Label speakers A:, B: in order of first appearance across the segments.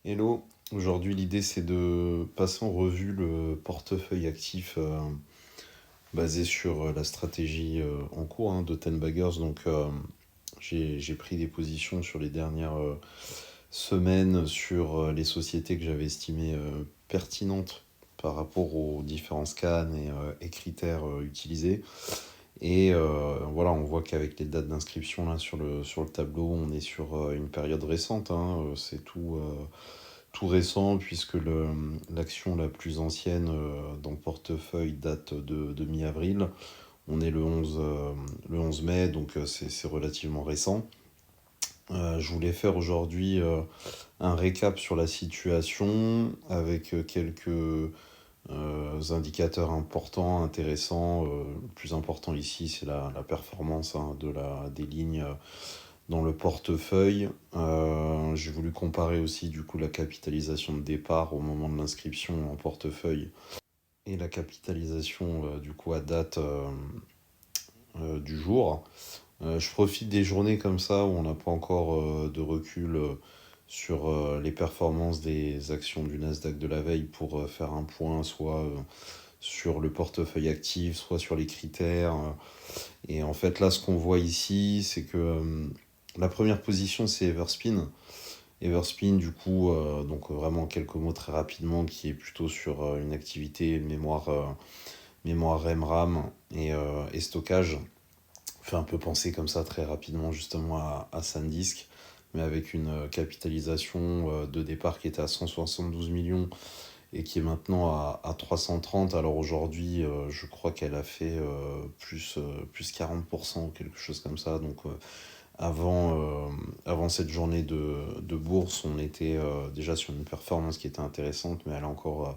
A: Hello, aujourd'hui l'idée c'est de passer en revue le portefeuille actif basé sur la stratégie en cours de Ten Baggers. J'ai pris des positions sur les dernières semaines sur les sociétés que j'avais estimées pertinentes par rapport aux différents scans et critères utilisés. Voilà, on voit qu'avec les dates d'inscription là sur le tableau, on est sur une période récente, c'est tout récent puisque l'action la plus ancienne dans le portefeuille date de mi-avril. On est le 11 mai, donc c'est relativement récent. Je voulais faire aujourd'hui un récap sur la situation avec quelques indicateurs importants, intéressants. Le plus important ici, c'est la performance des lignes dans le portefeuille. J'ai voulu comparer aussi du coup la capitalisation de départ au moment de l'inscription en portefeuille et la capitalisation du coup à date du jour. Je profite des journées comme ça où on n'a pas encore de recul sur les performances des actions du Nasdaq de la veille pour faire un point soit sur le portefeuille actif, soit sur les critères. Et en fait là ce qu'on voit ici c'est que la première position c'est Everspin. Everspin, du coup, donc vraiment quelques mots très rapidement, qui est plutôt sur une activité mémoire REM-RAM et stockage. Fait un peu penser comme ça très rapidement justement à SanDisk, mais avec une capitalisation de départ qui était à 172 millions et qui est maintenant à 330. Alors aujourd'hui, je crois qu'elle a fait plus 40% ou quelque chose comme ça. Avant cette journée de bourse, on était déjà sur une performance qui était intéressante, mais elle a encore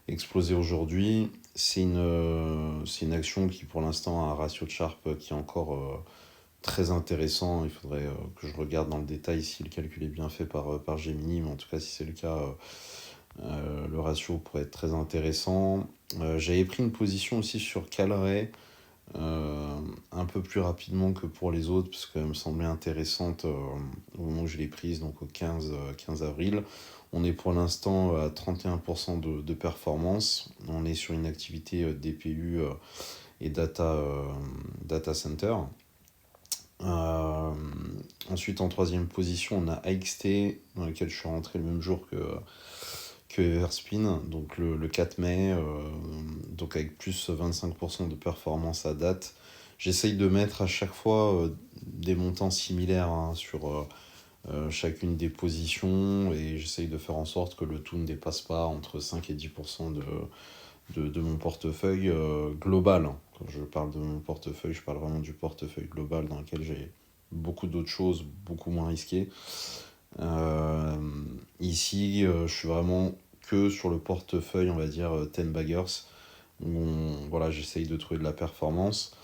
A: explosé aujourd'hui. C'est une action qui, pour l'instant, a un ratio de Sharpe qui est encore très intéressant. Il faudrait que je regarde dans le détail si le calcul est bien fait par Gemini, mais en tout cas, si c'est le cas, le ratio pourrait être très intéressant. J'avais pris une position aussi sur Calray, un peu plus rapidement que pour les autres, parce qu'elle me semblait intéressante au moment où je l'ai prise, donc au 15 avril. On est pour l'instant à 31% de performance. On est sur une activité DPU et data center. Euh, Ensuite, en troisième position, on a AXT, dans lequel je suis rentré le même jour que Everspin, donc le 4 mai, donc avec plus 25% de performance à date. J'essaye de mettre à chaque fois des montants similaires sur chacune des positions et j'essaye de faire en sorte que le tout ne dépasse pas entre 5 et 10% de mon portefeuille global. Quand je parle de mon portefeuille, je parle vraiment du portefeuille global dans lequel j'ai beaucoup d'autres choses, beaucoup moins risquées. Euh, Ici, je suis vraiment que sur le portefeuille, on va dire, 10 baggers, où voilà, j'essaye de trouver de la performance,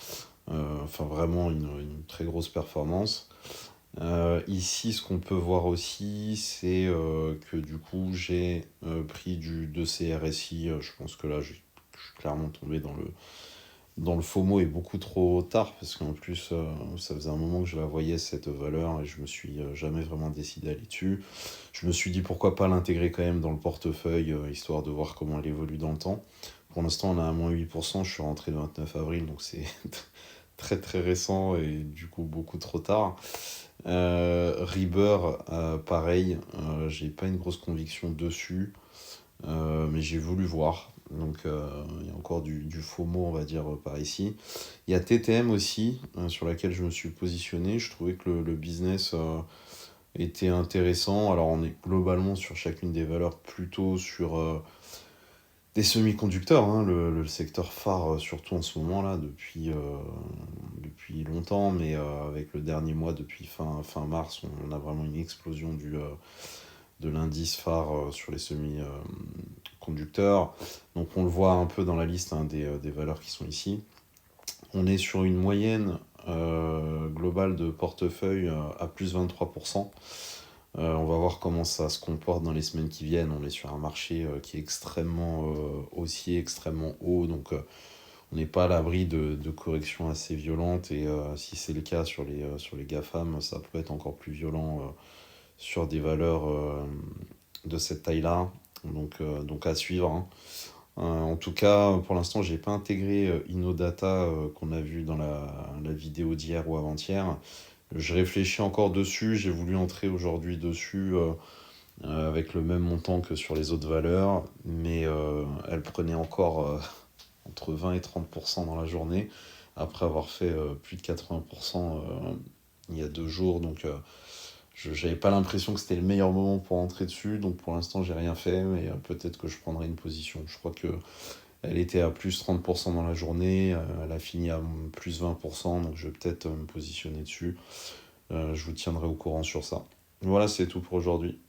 A: enfin vraiment une très grosse performance. Ici, ce qu'on peut voir aussi, c'est que du coup, j'ai pris du 2C RSI. Je pense que là, je suis clairement tombé dans le FOMO et beaucoup trop tard, parce qu'en plus, ça faisait un moment que je la voyais, cette valeur, et je me suis jamais vraiment décidé à aller dessus. Je me suis dit pourquoi pas l'intégrer quand même dans le portefeuille, histoire de voir comment elle évolue dans le temps. Pour l'instant, on a à moins 8%, je suis rentré le 29 avril, donc c'est très très récent et du coup beaucoup trop tard. Reaper, pareil, j'ai pas une grosse conviction dessus, mais j'ai voulu voir. Il y a encore du FOMO, on va dire, par ici. Il y a TTM aussi, sur laquelle je me suis positionné. Je trouvais que le business était intéressant. Alors, on est globalement sur chacune des valeurs plutôt sur des semi-conducteurs, le secteur phare, surtout en ce moment-là, depuis longtemps, mais avec le dernier mois, depuis fin mars, on a vraiment une explosion de l'indice phare sur les semi-conducteurs. Donc on le voit un peu dans la liste des valeurs qui sont ici. On est sur une moyenne globale de portefeuille à plus 23%. On va voir comment ça se comporte dans les semaines qui viennent. On est sur un marché qui est extrêmement haussier, extrêmement haut, donc on n'est pas à l'abri de corrections assez violentes. Et si c'est le cas sur les GAFAM, ça peut être encore plus violent sur des valeurs de cette taille-là. Donc à suivre, hein. En tout cas, pour l'instant, j'ai pas intégré Innodata qu'on a vu dans la vidéo d'hier ou avant-hier. Je réfléchis encore dessus. J'ai voulu entrer aujourd'hui dessus avec le même montant que sur les autres valeurs, mais elle prenait encore entre 20 et 30% dans la journée, après avoir fait plus de 80% il y a 2 jours. Donc je n'avais pas l'impression que c'était le meilleur moment pour entrer dessus, donc pour l'instant j'ai rien fait, mais peut-être que je prendrai une position. Je crois que elle était à plus 30% dans la journée, elle a fini à plus 20%, donc je vais peut-être me positionner dessus. Je vous tiendrai au courant sur ça. Voilà, c'est tout pour aujourd'hui.